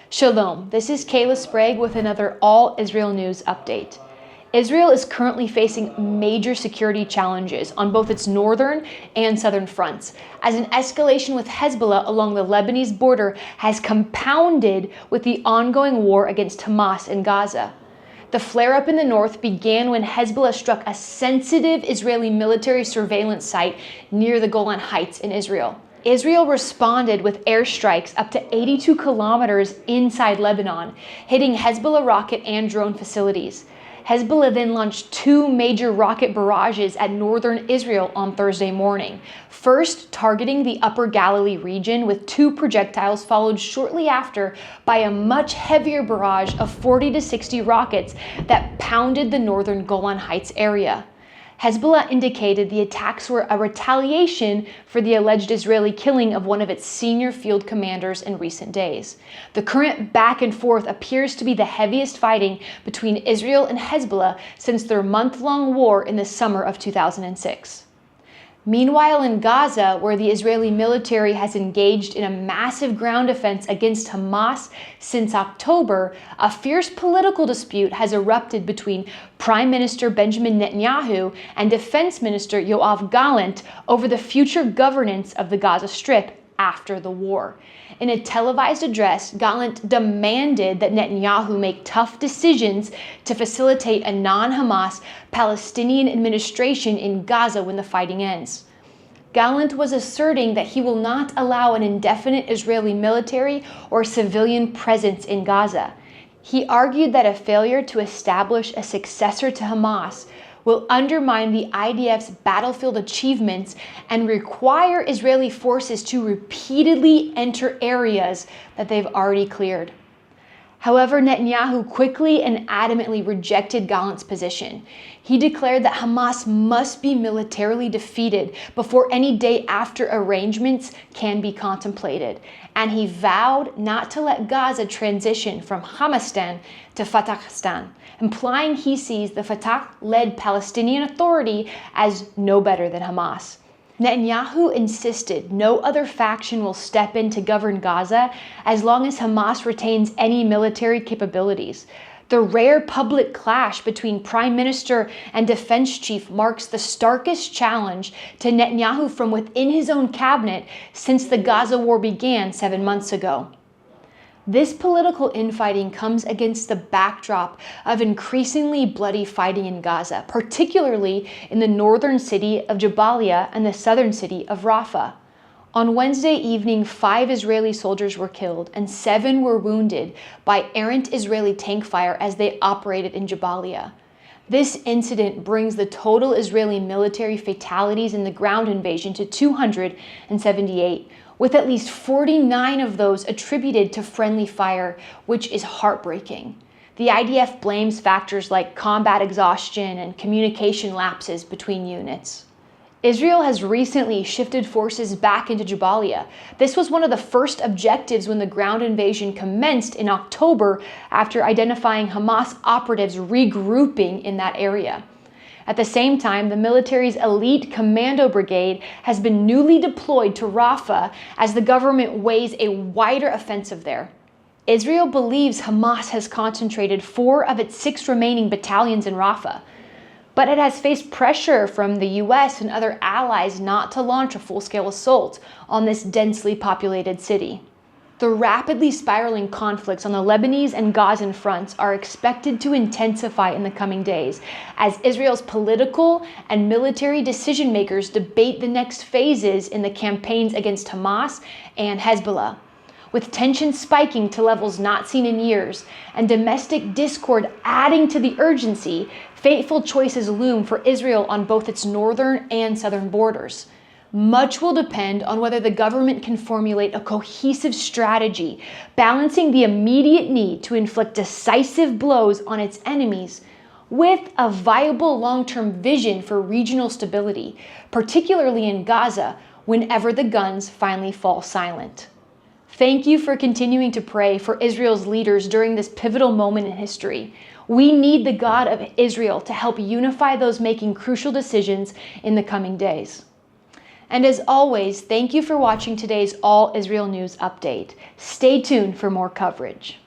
Shalom, this is Kayla Sprague with another All Israel News update. Israel is currently facing major security challenges on both its northern and southern fronts, as an escalation with Hezbollah along the Lebanese border has compounded with the ongoing war against Hamas in Gaza. The flare-up in the north began when Hezbollah struck a sensitive Israeli military surveillance site near the Golan Heights in Israel. Israel responded with airstrikes up to 82 kilometers inside Lebanon, hitting Hezbollah rocket and drone facilities. Hezbollah then launched two major rocket barrages at northern Israel on Thursday morning, first targeting the Upper Galilee region with two projectiles, followed shortly after by a much heavier barrage of 40 to 60 rockets that pounded the northern Golan Heights area. Hezbollah indicated the attacks were a retaliation for the alleged Israeli killing of one of its senior field commanders in recent days. The current back and forth appears to be the heaviest fighting between Israel and Hezbollah since their month-long war in the summer of 2006. Meanwhile, in Gaza, where the Israeli military has engaged in a massive ground offense against Hamas since October, a fierce political dispute has erupted between Prime Minister Benjamin Netanyahu and Defense Minister Yoav Gallant over the future governance of the Gaza Strip after the war. In a televised address, Gallant demanded that Netanyahu make tough decisions to facilitate a non-Hamas Palestinian administration in Gaza when the fighting ends. Gallant was asserting that he will not allow an indefinite Israeli military or civilian presence in Gaza. He argued that a failure to establish a successor to Hamas will undermine the IDF's battlefield achievements and require Israeli forces to repeatedly enter areas that they've already cleared. However, Netanyahu quickly and adamantly rejected Gallant's position. He declared that Hamas must be militarily defeated before any day after arrangements can be contemplated, and he vowed not to let Gaza transition from Hamastan to Fatahstan, implying he sees the Fatah-led Palestinian Authority as no better than Hamas. Netanyahu insisted no other faction will step in to govern Gaza as long as Hamas retains any military capabilities. The rare public clash between Prime Minister and Defense Chief marks the starkest challenge to Netanyahu from within his own cabinet since the Gaza war began 7 months ago. This political infighting comes against the backdrop of increasingly bloody fighting in Gaza, particularly in the northern city of Jabalia and the southern city of Rafah. On Wednesday evening, 5 Israeli soldiers were killed and 7 were wounded by errant Israeli tank fire as they operated in Jabalia. This incident brings the total Israeli military fatalities in the ground invasion to 278, with at least 49 of those attributed to friendly fire, which is heartbreaking. The IDF blames factors like combat exhaustion and communication lapses between units. Israel has recently shifted forces back into Jabalia. This was one of the first objectives when the ground invasion commenced in October after identifying Hamas operatives regrouping in that area. At the same time, the military's elite commando brigade has been newly deployed to Rafah as the government weighs a wider offensive there. Israel believes Hamas has concentrated 4 of its 6 remaining battalions in Rafah, but it has faced pressure from the US and other allies not to launch a full-scale assault on this densely populated city. The rapidly spiraling conflicts on the Lebanese and Gazan fronts are expected to intensify in the coming days as Israel's political and military decision makers debate the next phases in the campaigns against Hamas and Hezbollah. With tensions spiking to levels not seen in years and domestic discord adding to the urgency, fateful choices loom for Israel on both its northern and southern borders. Much will depend on whether the government can formulate a cohesive strategy, balancing the immediate need to inflict decisive blows on its enemies with a viable long-term vision for regional stability, particularly in Gaza, whenever the guns finally fall silent. Thank you for continuing to pray for Israel's leaders during this pivotal moment in history. We need the God of Israel to help unify those making crucial decisions in the coming days. And as always, thank you for watching today's All Israel News Update. Stay tuned for more coverage.